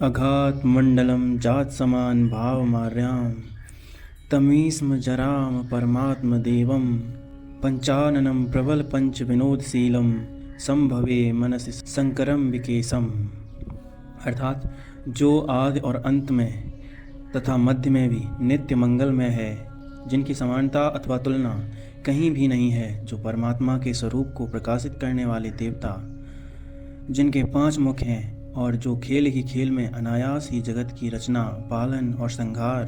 अघात मंडलम जात समान भाव मार्याम तमीस्म जराम परमात्म देवम पंचाननम प्रबल पंच विनोदशीलम संभवे मनसि संकरम विकेशम। अर्थात जो आदि और अंत में तथा मध्य में भी नित्य मंगलमय है, जिनकी समानता अथवा तुलना कहीं भी नहीं है, जो परमात्मा के स्वरूप को प्रकाशित करने वाले देवता, जिनके 5 मुख हैं और जो खेल ही खेल में अनायास ही जगत की रचना, पालन और संहार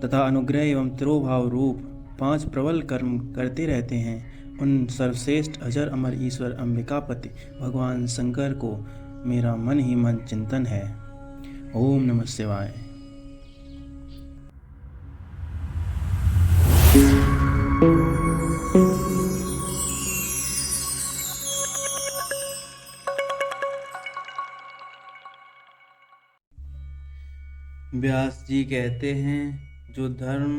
तथा अनुग्रह एवं तिरोभाव रूप 5 प्रबल कर्म करते रहते हैं, उन सर्वश्रेष्ठ अजर अमर ईश्वर अंबिकापति भगवान शंकर को मेरा मन ही मन चिंतन है। ओम नमः शिवाय। व्यास जी कहते हैं, जो धर्म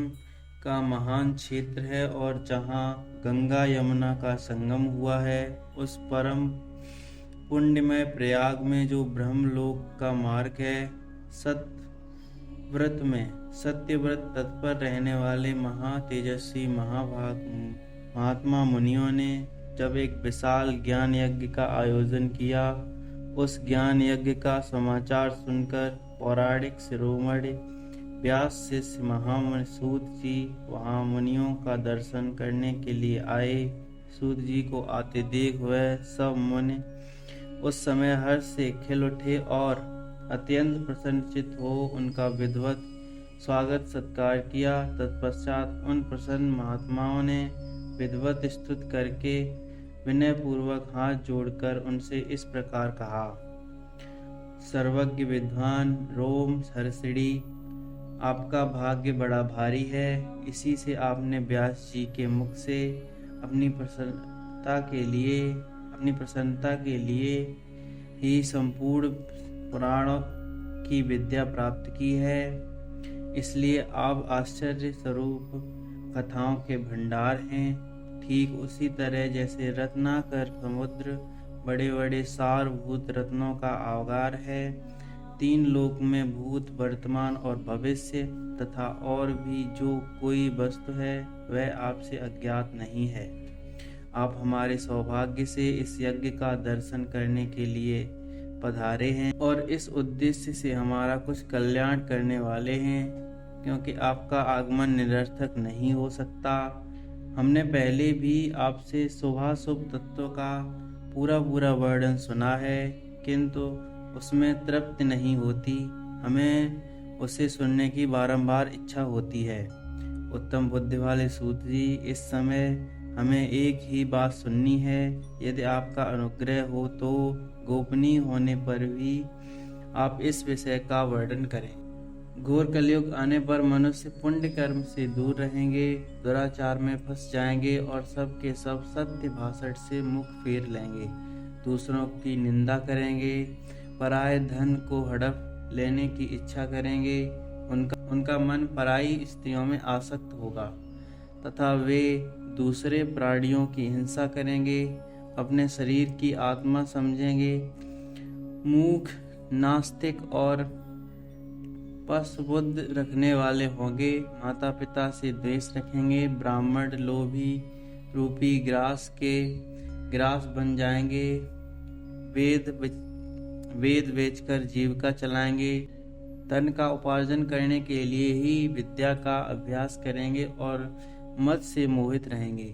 का महान क्षेत्र है और जहाँ गंगा यमुना का संगम हुआ है, उस परम पुण्यमय प्रयाग में जो ब्रह्मलोक का मार्ग है, सत्यव्रत में सत्यव्रत तत्पर रहने वाले महातेजस्वी महात्मा मुनियों ने जब एक विशाल ज्ञान यज्ञ का आयोजन किया, उस ज्ञान यज्ञ का समाचार सुनकर पौराणिक शिरोमणि व्यास शिष्य महामुनि सूत जी वहाँ मुनियों का दर्शन करने के लिए आए। सूत जी को आते देख वह सब मुनि उस समय हर्ष से खिल उठे और अत्यंत प्रसन्नचित्त हो उनका विधिवत स्वागत सत्कार किया। तत्पश्चात उन प्रसन्न महात्माओं ने विधिवत स्तुति करके विनय पूर्वक हाथ जोड़कर उनसे इस प्रकार कहा। सर्वज्ञ विद्वान रोम हर्षिणी, आपका भाग्य बड़ा भारी है। इसी से आपने व्यास जी के मुख से अपनी प्रसन्नता के लिए ही संपूर्ण पुराणों की विद्या प्राप्त की है। इसलिए आप आश्चर्य स्वरूप कथाओं के भंडार हैं। ठीक उसी तरह जैसे रत्नाकर समुद्र बड़े बड़े सारभूत रत्नों का आगार है, 3 लोक में भूत वर्तमान और भविष्य तथा और भी जो कोई वस्तु है वह आपसे अज्ञात नहीं है। आप हमारे सौभाग्य से इस यज्ञ का दर्शन करने के लिए पधारे हैं और इस उद्देश्य से हमारा कुछ कल्याण करने वाले हैं, क्योंकि आपका आगमन निरर्थक नहीं हो सकता। हमने पहले भी आपसे शुभाशुभ तत्वों का पूरा वर्णन सुना है, किंतु उसमें तृप्ति नहीं होती। हमें उसे सुनने की बारंबार इच्छा होती है। उत्तम बुद्धि वाले सूत जी, इस समय हमें एक ही बात सुननी है। यदि आपका अनुग्रह हो तो गोपनीय होने पर भी आप इस विषय का वर्णन करें। घोर कलयुग आने पर मनुष्य पुण्य कर्म से दूर रहेंगे, दुराचार में फंस जाएंगे और सब के सब सत्य भाषण से मुख फेर लेंगे, दूसरों की निंदा करेंगे, पराये धन को हड़प लेने की इच्छा करेंगे, उनका मन पराई स्त्रियों में आसक्त होगा तथा वे दूसरे प्राणियों की हिंसा करेंगे, अपने शरीर की आत्मा समझेंगे, मूख, नास्तिक और पशुबुद्धि रखने वाले होंगे, माता पिता से द्वेष रखेंगे, ब्राह्मण लोभी रूपी ग्रास बन जाएंगे, वेद बेचकर जीविका चलाएंगे, धन का उपार्जन करने के लिए ही विद्या का अभ्यास करेंगे और मत से मोहित रहेंगे,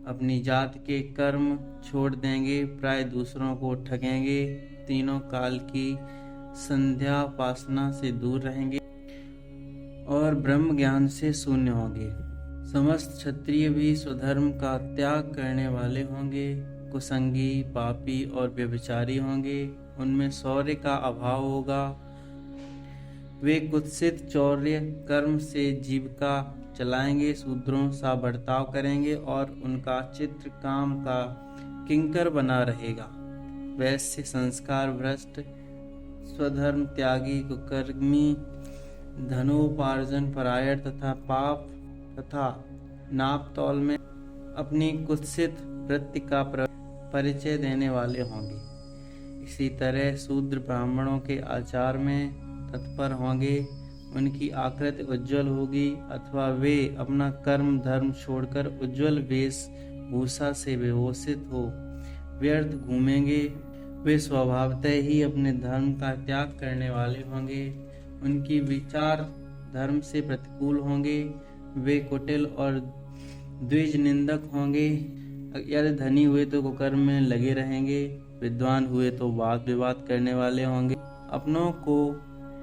अपनी जात के कर्म छोड़ देंगे, प्राय दूसरों को ठगेंगे, तीनों काल की संध्या उपासना से दूर रहेंगे और ब्रह्म ज्ञान से शून्य होंगे। समस्त क्षत्रिय भी स्वधर्म का त्याग करने वाले होंगे, कुसंगी, पापी और व्यभिचारी होंगे, उनमें शौर्य का अभाव होगा, वे कुत्सित चौर्य कर्म से जीविका चलाएंगे, शूद्रों सा बर्ताव करेंगे और उनका चित्र काम का किंकर बना रहेगा। वैश्य, संस्कार भ्रष्ट, स्वधर्म त्यागी, कुकर्मी, धनोपार्जन परायण तथा पाप तथा नाप तौल में अपनी कुत्सित वृत्ति का परिचय देने वाले होंगे। इसी तरह शूद्र ब्राह्मणों के आचार में तत्पर होंगे, उनकी आकृति उज्जवल होगी, अथवा वे अपना कर्म धर्म छोड़कर उज्जवल वेशभूषा से विभूषित हो व्यर्थ घूमेंगे। वे स्वभावतः ही अपने धर्म का त्याग करने वाले होंगे, उनकी विचार धर्म से प्रतिकूल होंगे, वे कुटिल और द्विज निंदक होंगे। यदि धनी हुए तो कुकर्म में लगे रहेंगे, विद्वान हुए तो वाद विवाद करने वाले होंगे। अपनों को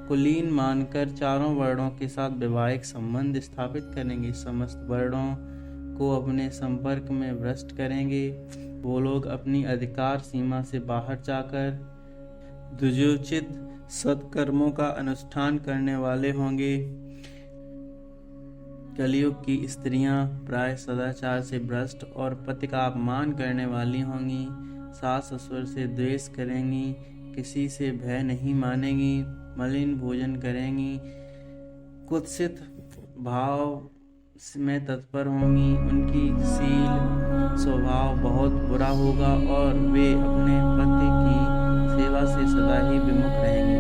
कुलीन मानकर चारों वर्णों के साथ वैवाहिक संबंध स्थापित करेंगे, समस्त वर्णों को अपने संपर्क में भ्रष्ट करेंगे। वो लोग अपनी अधिकार सीमा से बाहर जाकर द्विजोचित सत्कर्मों का अनुष्ठान करने वाले होंगे। कलयुग की स्त्रियां प्राय सदाचार से भ्रष्ट और पति का अपमान करने वाली होंगी, सास ससुर से द्वेष करेंगी, किसी से भय नहीं मानेंगी, मलिन भोजन करेंगी, कुत्सित भाव में तत्पर होंगी, उनकी शील स्वभाव बहुत बुरा होगा और वे अपने पति की सेवा से सदा ही विमुख रहेंगे।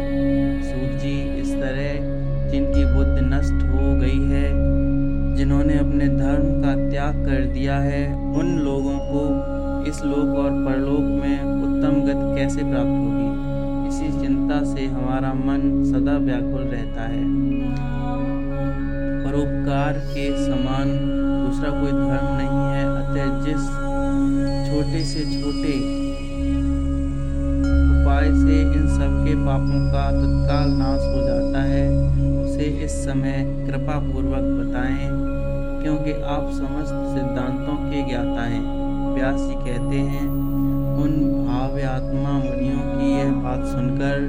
सूत जी, इस तरह जिनकी बुद्धि नष्ट हो गई है, जिन्होंने अपने धर्म का त्याग कर दिया है, उन लोगों को इस लोक और परलोक में उत्तम गति कैसे प्राप्त होगी, इसी चिंता से हमारा मन सदा व्याकुल रहता है। परोपकार के समान दूसरा कोई धर्म नहीं है, अतः जिस छोटे से छोटे उपाय से इन सबके पापों का तत्काल नाश हो जाता है, उसे इस समय कृपा पूर्वक बताएं, क्योंकि आप समस्त सिद्धांतों के ज्ञाता हैं। व्यास जी कहते हैं, उन भाव्य आत्मा मुनियों की यह बात सुनकर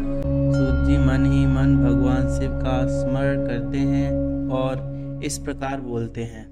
सूत जी मन ही मन भगवान शिव का स्मरण करते हैं और इस प्रकार बोलते हैं।